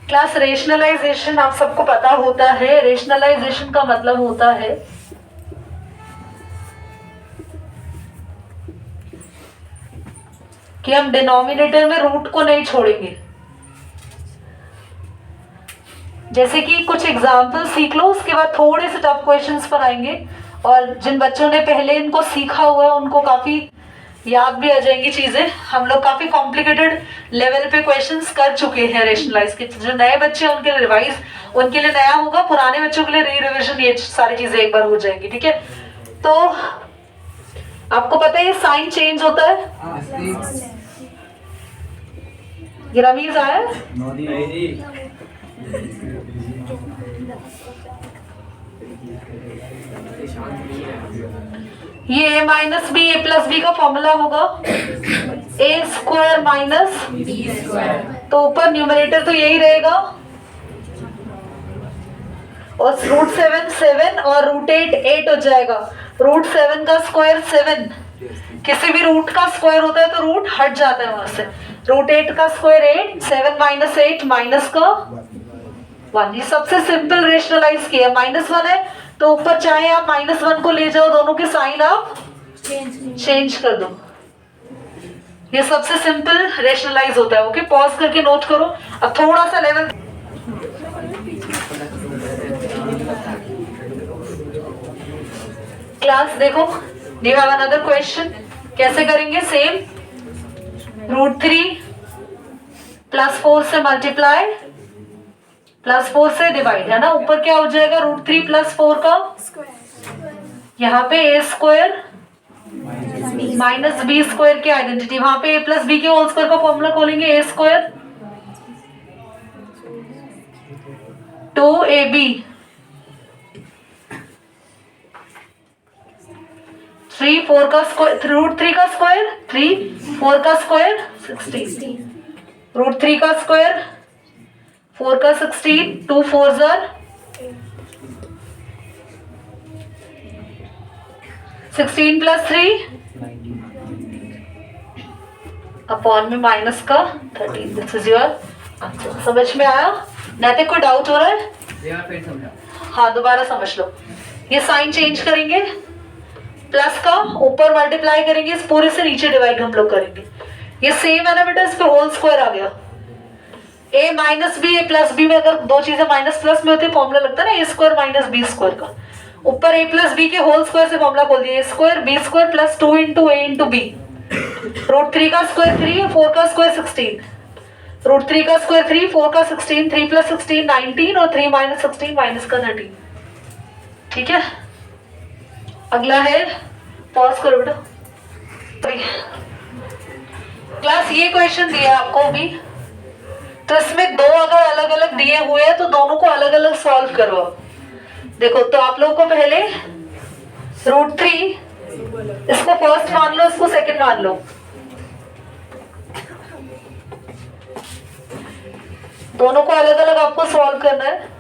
Class rationalisation आप सबको पता होता है। रेशनलाइजेशन का मतलब होता है कि हम डिनोमिनेटर में रूट को नहीं छोड़ेंगे। जैसे कि कुछ एग्जाम्पल सीख लो, उसके बाद थोड़े से टफ क्वेश्चंस पर आएंगे, और जिन बच्चों ने पहले इनको सीखा हुआ है उनको काफी याद भी आ जाएंगी चीजें। हम लोग काफी कॉम्प्लिकेटेड लेवल पे क्वेश्चंस कर चुके हैं रेशनलाइज के। जो नए बच्चे हैं उनके लिए रिवाइज, उनके लिए नया होगा, पुराने बच्चों के लिए री रिविजन, ये सारी चीजें एक बार हो जाएंगी। ठीक है, तो आपको पता है ये साइन चेंज होता है। ये रमीज आया ये a minus B A plus B का फॉर्मूला होगा A square minus B square. तो ऊपर न्यूमरेटर तो यही रहेगा, और √7 7 और √8 8 हो जाएगा। √7 का स्क्वायर 7, किसी भी रूट का स्क्वायर होता है तो रूट हट जाता है वहां से। √8 का स्क्वायर 8, 7 माइनस 8 माइनस का 1। ये सबसे सिंपल रेशनलाइज किया। -1 है तो ऊपर चाहे आप -1 को ले जाओ, दोनों के साइन आप चेंज कर दो। ये सबसे सिंपल रेशनलाइज होता है। ओके, पॉज करके नोट करो। अब थोड़ा सा लेवल क्लास देखो, यू हैव अनदर क्वेश्चन। कैसे करेंगे? सेम, √3 + 4 से मल्टीप्लाई +4 से डिवाइड, है ना। ऊपर क्या हो जाएगा? √3 + 4 का यहाँ पे a square minus B square की आइडेंटिटी, वहां पे a + b के होल स्क्वायर का फॉर्मूला खोलेंगे। a स्क्वायर 2ab 3 4 का स्क्वायर, √3 का स्क्वायर 3, 4 का स्क्वायर 16, √3 का स्क्वायर 4 का 16, 2 4 जार 16 + 3 अपॉन में माइनस का 13। This is your answer. समझ में आया? नैतिक कोई डाउट हो रहा है? हाँ, दोबारा समझ लो। ये साइन चेंज करेंगे, प्लस का ऊपर मल्टीप्लाई करेंगे, इस पूरे से नीचे डिवाइड हम लोग करेंगे। ये सेम है ना बेटा, इस पे होल स्क्वायर आ गया। a minus B A plus B में अगर दो चीजें माइनस प्लस में होती है फॉर्मूला लगता है ना a square minus B square का। ऊपर a प्लस बी के होल स्क्वायर से फॉर्मूला खोल दिया, a square B square plus 2 × a × b। √3 का स्क्वायर 3, 4 का स्क्वायर 16, √3 का स्क्वायर 3, 4 का 16, 3 + 16 19, और 3 - 16 माइनस का 13। ठीक है, अगला है, पॉज करो बेटा। क्लास ये क्वेश्चन दिया आपको भी, तो इसमें दो अगर अलग अलग दिए हुए हैं तो दोनों को अलग अलग सॉल्व करो। देखो, तो आप लोगों को पहले √3 इसको फर्स्ट मान लो, इसको सेकंड मान लो। दोनों को अलग अलग आपको सॉल्व करना है।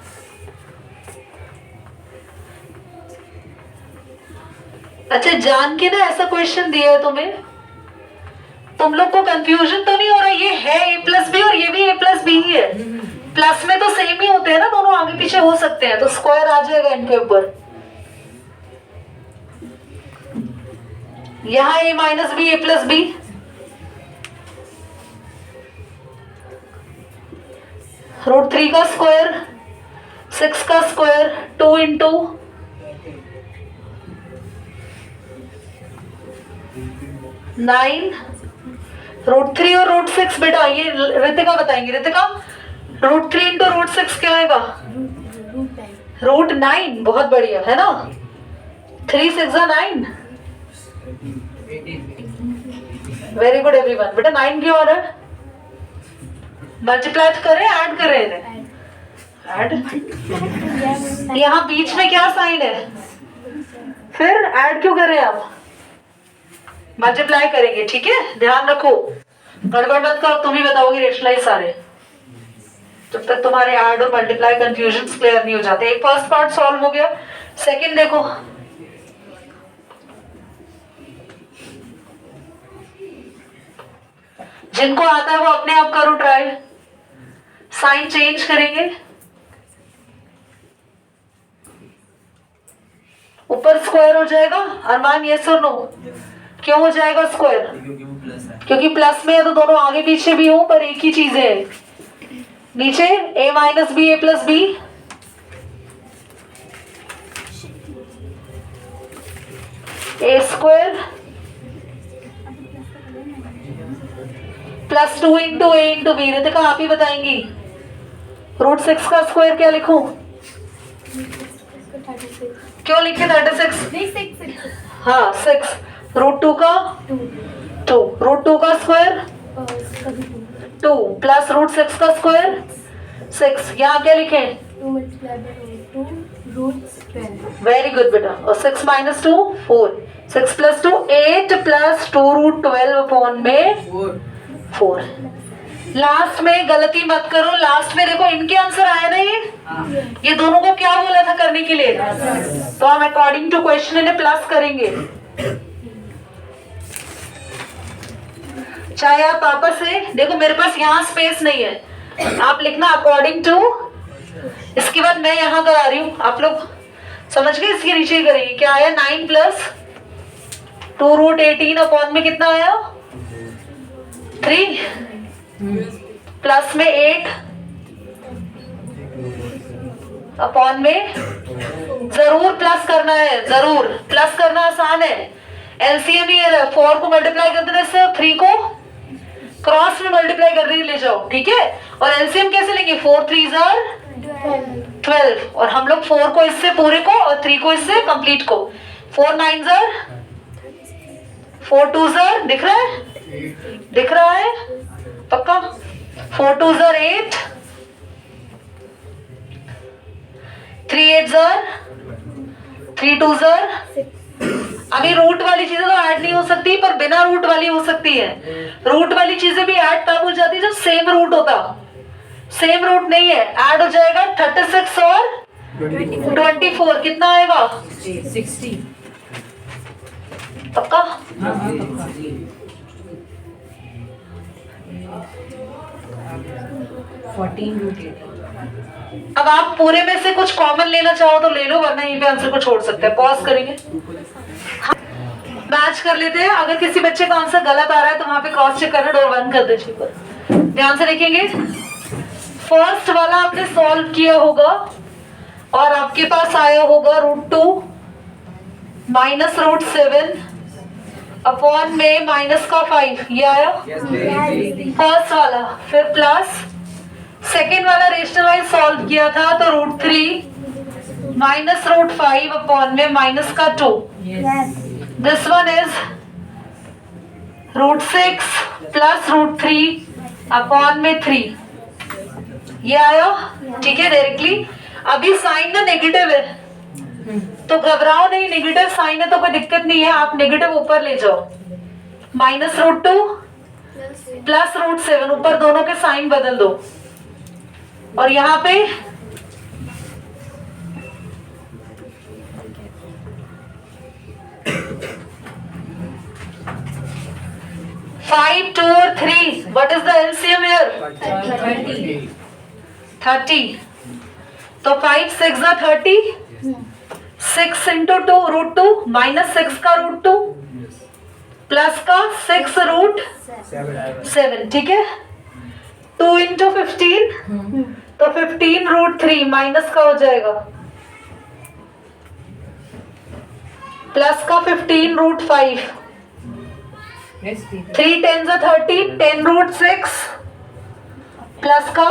अच्छा, जान के ना ऐसा क्वेश्चन दिया है तुम्हें, तुम लोग को कंफ्यूजन तो नहीं हो रहा? ये है a + b और ये भी a + b ही है। प्लस में तो सेम ही होते हैं ना, दोनों आगे पीछे हो सकते हैं, तो स्क्वायर आ जाएगा इनके ऊपर। यहाँ a minus B a + b, √3 का स्क्वायर 6 का स्क्वायर 2 × 9, √3 और √6 बेटा ये रितिका बताएंगे। रितिका, √3 × √6 क्या आएगा? √9। बहुत बढ़िया, है ना। 3 × 6 = 9। Very good everyone. बेटा 9 क्यों आ रहा है? मल्टीप्लाई करें, ऐड करें इन्हें? ऐड। यहाँ बीच में क्या साइन है? फिर ऐड क्यों करें आप? मल्टीप्लाई करेंगे। ठीक है, ध्यान रखो, गड़बड़ मत करो। तुम ही बताओगे रेशनलाइज सारे, जब तक तुम्हारे ऐड और मल्टीप्लाई कंफ्यूजन क्लियर नहीं हो जाते। एक फर्स्ट पार्ट सॉल्व हो गया। सेकंड देखो, जिनको आता है वो अपने आप करो ट्राई। साइन चेंज करेंगे, ऊपर स्क्वायर हो जाएगा। अरमान यस और नो? क्यों हो जाएगा स्क्वायर? क्योंकि प्लस में है तो दोनों आगे पीछे भी हो पर एक ही चीज है। नीचे a minus B A plus B, A square plus 2 into A into B. Ritika आप ही बताएंगी √6 का स्क्वायर क्या लिखूं? क्यों लिखे 36? हाँ 6। √2 का 2, √2 का स्क्वायर 2 प्लस √6 का स्क्वायर 6। यहाँ क्या लिखे? वेरी गुड बेटा। और 6 माइनस 2 4, 6 प्लस 2 8 प्लस 2√12 अपॉन में 4। लास्ट में गलती मत करो, लास्ट में देखो इनके आंसर आया ना, ये दोनों को क्या बोला था करने के लिए, तो हम अकॉर्डिंग टू क्वेश्चन इन्हें प्लस करेंगे। चाहे आप वापस से देखो, मेरे पास यहाँ स्पेस नहीं है, आप लिखना अकॉर्डिंग टू। इसके बाद मैं यहाँ करा रही हूँ, आप लोग समझ गए? इसके नीचे ही करेंगे। क्या आया? 9 प्लस 2√18 अपॉन में कितना आया? 3 प्लस में 8 अपॉन में, जरूर प्लस करना है, जरूर प्लस करना आसान है। एलसीएम ही है, 4 को मल्टीप्लाई कर देने से 3 को क्रॉस में मल्टीप्लाई कर ले जाओ, ठीक है। और एलसीएम कैसे लेंगे? 4 3 12, और हम लोग 4 को इससे पूरे को और 3 को इससे कंप्लीट को। 4 9 4 2 दिख रहा है? दिख रहा है पक्का? 4 2 8, 3 8 3 2 अभी रूट वाली चीजें तो ऐड नहीं हो सकती, पर बिना रूट वाली हो सकती है। रूट वाली चीजें भी ऐड तब हो जाती है जब सेम रूट होता। सेम रूट नहीं है, ऐड हो जाएगा 36 और 24। कितना आएगा? 60। पक्का? अब आप पूरे में से कुछ कॉमन लेना चाहो तो ले लो, वरना यहीं पे आंसर को छोड़ सकते हैं। पॉज करेंगे, मैच कर लेते हैं। अगर किसी बच्चे का आंसर गलत आ रहा है तो वहां पे क्रॉस चेक करना, डोर बंद कर दीजिए। पर ध्यान से देखेंगे, फर्स्ट वाला आपने सॉल्व किया होगा और आपके पास आया होगा √2 माइनस √7 अपॉन में माइनस का 5, ये आया फर्स्ट वाला। फिर प्लस सेकेंड वाला रेशनलाइज सॉल्व किया था तो √3 माइनस √5 अपॉन में माइनस का 2। This one is √6 plus √3 upon में 3, ये आया, ठीक है डायरेक्टली। अभी साइन ना नेगेटिव है तो घबराओ नहीं, नेगेटिव साइन है तो कोई दिक्कत नहीं है, आप नेगेटिव ऊपर ले जाओ। माइनस √2 प्लस √7, ऊपर दोनों के साइन बदल दो। और यहाँ पे फाइव 2 और 3, what is the LCM here? 30। तो 5 6 30, 6 इंटू 2 √2 माइनस 6 का √2 प्लस का 6 √7, ठीक है। 2 इंटू 15 तो 15 √3 माइनस का हो जाएगा, प्लस का 15 √5, 3 10 30, 10 √6 प्लस का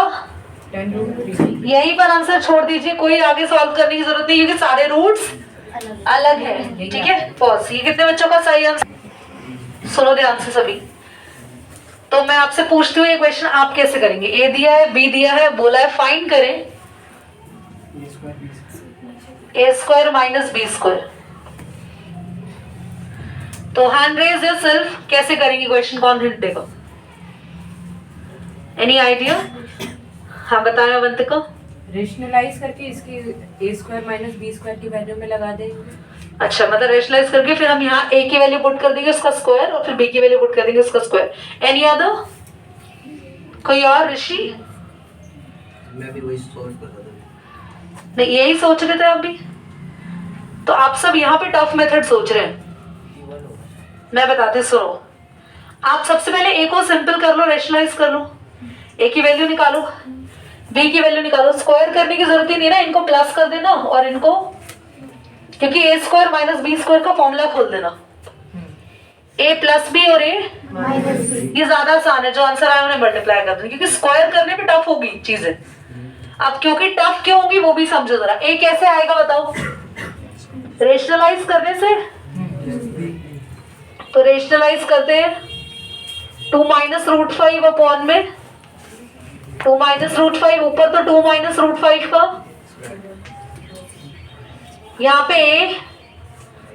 10 √3। यहीं पर आंसर छोड़ दीजिए, कोई आगे सॉल्व करने की जरूरत नहीं क्योंकि सारे रूट्स अलग है, ठीक है। पॉज। ये कितने बच्चों का सही आंसर? सुनो ध्यान से सभी। तो मैं आपसे पूछती हूँ ये क्वेश्चन आप कैसे करेंगे? ए दिया है, बी दिया है, बोला है फाइंड करें a² माइनस b²। तो हैंड रेज योरसेल्फ, कैसे करेंगे क्वेश्चन? कौन हिंट देगा? Any idea? हाँ बताएं अवंतिका। रेशनलाइज करके इसकी a² माइनस b² की वैल्यू में लगा देंगे। अच्छा, मतलब रेशनलाइज करके फिर हम यहाँ a की वैल्यू पुट कर देंगे उसका स्क्वायर और फिर b की वैल्यू पुट कर देंगे उसका स्क्वायर। Any other? कोई और? ऋषि मैं भी वही सोच कर रहा था। नहीं, यही सोच रहे थे आप भी? तो आप सब यहाँ पे टफ मेथड सोच रहे हैं। मैं बताते सुनो, आप सबसे पहले ए को सिंपल कर लो, रेशनलाइज कर लो, ए की वैल्यू निकालो, बी की वैल्यू निकालो। स्क्वायर करने की जरूरत ही नहीं ना, इनको प्लस कर देना और इनको, क्योंकि ए स्क्वायर माइनस बी स्क्वायर का फॉर्मूला खोल देना, ए प्लस बी और ए माइनस बी। ये ज्यादा आसान है, जो आंसर आया उन्हें मल्टीप्लाई कर देना, क्योंकि स्क्वायर करने पे टफ होगी चीजें। अब क्योंकि टफ क्यों होगी वो भी समझो जरा। ए कैसे आएगा बताओ? रेशनलाइज करने से। तो रेशनलाइज करते हैं, 2 माइनस रूट 5 अपॉन में 2 माइनस रूट 5, ऊपर तो 2 माइनस रूट 5 का, यहाँ पे ए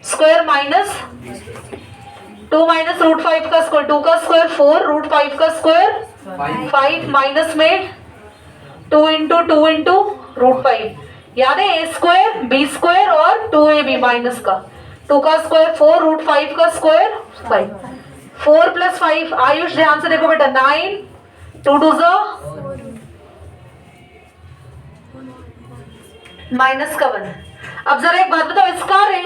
स्क्वायर माइनस 2 माइनस रूट 5 का स्क्वायर, 2 का स्क्वायर 4, रूट 5 का स्क्वायर 5, माइनस में 2 इंटू 2 इंटू रूट 5। याद है, ए स्क्वायर बी स्क्वायर और 2ab माइनस का, 2 का स्क्वायर 4, रूट 5 का स्क्वायर 5, 4 प्लस 5। आयुष ध्यान से देखो बेटा, 9, 2 2 माइनस का 1। अब जरा एक बात बताओ,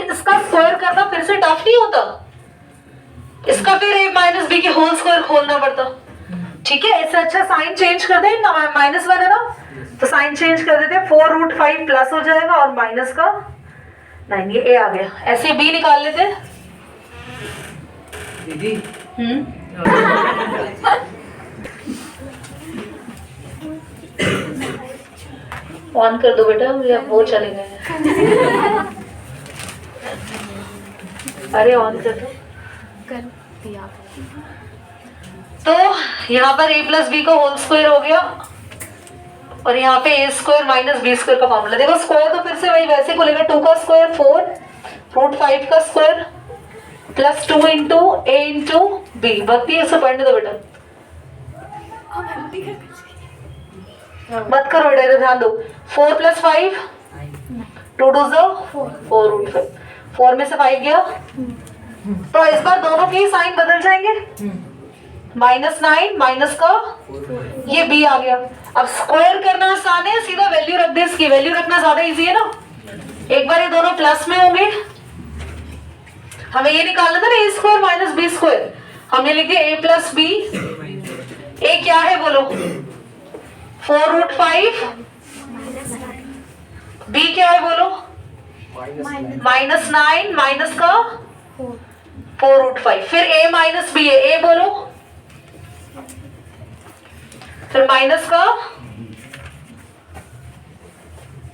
इसका स्क्वायर करना फिर से टफ नहीं होता? इसका फिर ए माइनस बी के होल स्क्वायर खोलना पड़ता। ठीक है, इससे अच्छा साइन चेंज कर दें ना, -1 है ना, तो साइन चेंज कर देते हैं, 4 रूट 5 प्लस हो जाएगा और माइनस का 9, ये ए आ गया। ऐसे बी निकाल लेते हैं। दीदी ऑन कर दो बेटा, या वो चले गए हैं। अरे ऑन कर दो। कर दिया। तो यहाँ पर a प्लस बी का होल स्क्वायर हो गया और यहाँ पे ए स्क्वायर माइनस बी स्क्वायर का फॉर्मूला। देखो स्क्वायर तो फिर से वही वैसे खुलेगा, 2 का स्क्वायर 4, रूट 5 का square plus 2 into A into B. भक्ति इसे पढ़ने दो बेटा, मत करो बेटा, इधर ध्यान दो। 4 प्लस 5, 2 2 4, रूट 5, 4 में से 5 गया, तो इस बार दोनों के साइन बदल जाएंगे, -9 माइनस का ये b आ गया। अब स्क्वायर करना आसान है, सीधा वैल्यू रख दे, इसकी वैल्यू रखना ज्यादा इजी है ना। एक बार ये दोनों प्लस में होंगे, हमें ये निकालना था ना, ए स्क्वायर माइनस बी स्क्वायर, हमने लिख दिया a प्लस बी। ए क्या है बोलो? 4 रूट 5, बी क्या है बोलो? -9 माइनस का 4 रूट 5, फिर a माइनस बी है, a बोलो, फिर माइनस का,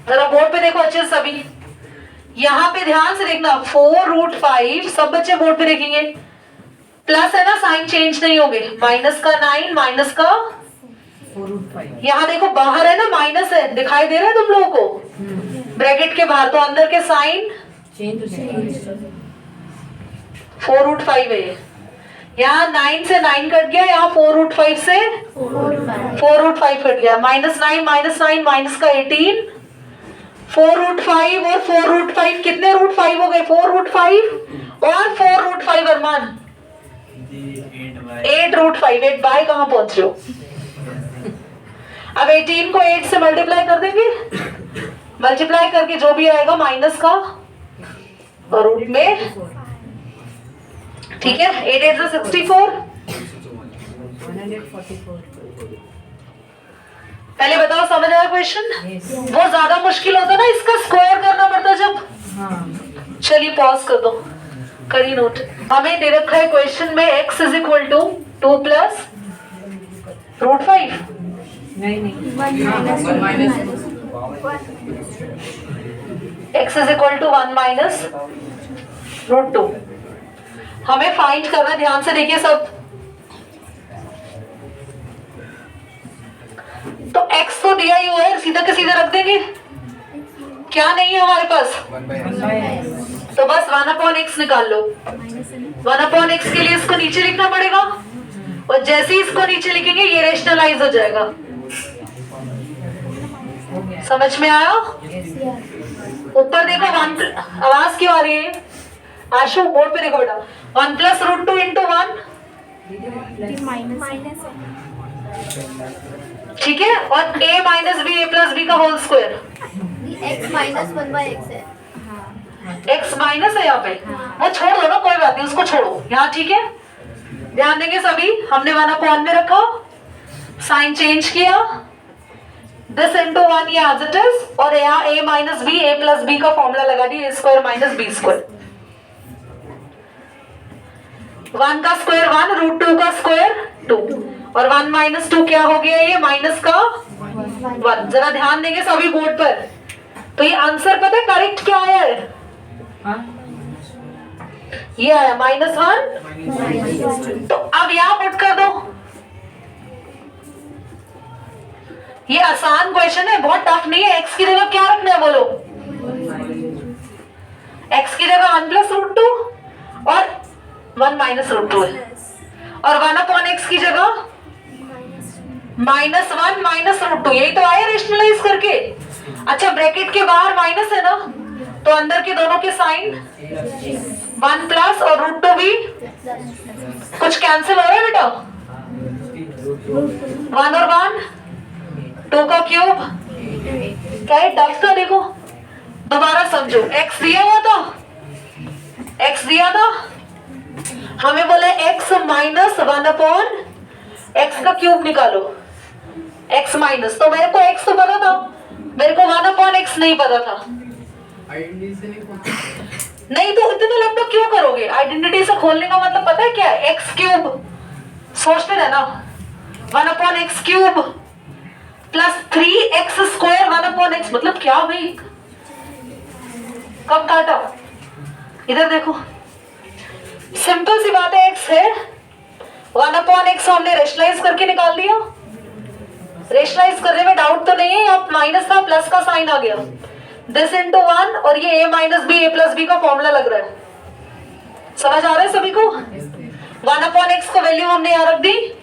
जरा बोर्ड पे देखो अच्छे से सभी, यहां पे ध्यान से देखना, 4 रूट 5, सब बच्चे बोर्ड पे देखेंगे, प्लस है ना, साइन चेंज नहीं होंगे, माइनस का 9 माइनस का 4 रूट 5। यहाँ देखो बाहर है ना, माइनस है, दिखाई दे रहा है तुम लोगों को ब्रैकेट के बाहर, तो अंदर के साइन चेंज हो जाएगा। 4 रूट 5 है ये। यहाँ 9 से 9 कट गया, यहाँ 4 रूट 5 से 4 रूट 5 कट गया, -9 माइनस का 18, 4 रूट 5 और 4 रूट 5 कितने रूट 5 हो गए? 4 रूट 5 और 4 रूट 5 अरमान 8 रूट 5। 8 बाय कहाँ पहुंच रहे हो? अब 18 को 8 से मल्टीप्लाई कर देंगे, मल्टीप्लाई करके जो भी आएगा माइनस का और रूट में, ठीक है। 8 8 से 64। 144। पहले बताओ समझ आया क्वेश्चन? वो ज्यादा मुश्किल होता ना, इसका स्क्वायर करना पड़ता जब। हाँ। चलिए पॉज कर दो, करी नोट। हमें दे रखा है क्वेश्चन में x is equal to 2 plus root 5। नहीं x is equal to 1 minus root 2। हमें फाइंड करना, ध्यान से देखिए सब। तो x तो दिया ही हुआ है, सीधा के सीधा रख देंगे। क्या नहीं है हमारे पास? तो बस 1/x निकाल लो। 1/x के लिए इसको नीचे लिखना पड़ेगा, और जैसे ही इसको नीचे लिखेंगे ये रेशनलाइज हो जाएगा। समझ में आया? ऊपर देखो 1, आवाज क्यों आ रही है आशु? बोर्ड पे देखो बेटा, 1 प्लस रूट 2 इंटू 1 माइनस ठीक है, और a minus B A plus B का whole square, x minus 1/x है। x माइनस है यहाँ पे, वो छोड़ दो ना, कोई बात नहीं, उसको छोड़ो यहाँ। ठीक है, ध्यान देंगे सभी, हमने 1/, में रखा, साइन चेंज किया, दिस इंटू 1 ये एज इट इज, और यहाँ a minus B A plus B का फॉर्मूला लगा दिया, a² माइनस बी स्क्वायर। 1 का स्क्वायर 1, √2 का स्क्वायर 2, और 1 माइनस 2 क्या हो गया, ये माइनस का 1। जरा ध्यान देंगे सभी बोर्ड पर। तो ये आंसर पता है करेक्ट क्या आया है? ये आया -1। तो अब यहाँ पुट कर दो, ये आसान क्वेश्चन है, बहुत टफ नहीं है। x की जगह क्या रखना है बोलो? x की जगह 1 प्लस √2 और 1 माइनस √2 है, और 1/x की जगह -1 माइनस √2, यही तो आया रेशनलाइज करके। अच्छा, ब्रैकेट के बाहर माइनस है ना, तो अंदर के दोनों के साइन 1 प्लस और √2 भी कुछ कैंसिल हो रहा है बेटा, 1 और 1 2 का क्यूब, क्या है टफ था? देखो दोबारा समझो, x दिया हुआ था, x दिया था, हमें बोले x माइनस 1/x का क्यूब निकालो, x माइनस, तो मेरे को x तो पता था, मेरे को 1/x नहीं पता था। नहीं तो इतना लंबा क्यों करोगे? आइडेंटिटी से खोलने का मतलब पता है क्या है? x क्यूब सोचते रहना, 1/x cube plus 3x square 1/x, मतलब क्या भाई? कब काटा? इधर देखो, सिंपल सी बात है, x है, 1/x हमने रेशनलाइज करके निकाल दिया। रेशनलाइज करने में डाउट तो नहीं है, अब माइनस था प्लस का साइन आ गया, दिस इंटू 1, और ये a minus B A plus B का फॉर्मूला लग रहा है। समझ आ रहा है सभी को? 1/x को वैल्यू हमने यहाँ रख दी,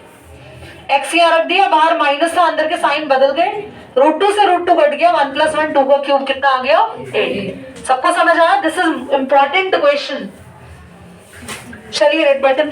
x यहाँ रख दिया, बाहर माइनस था, अंदर के साइन बदल गए, √2 से √2 कट गया, 1 + 1 2 का क्यूब कितना आ गया? 8। सबको समझ आया? This is important question. चलिए रेड बटन।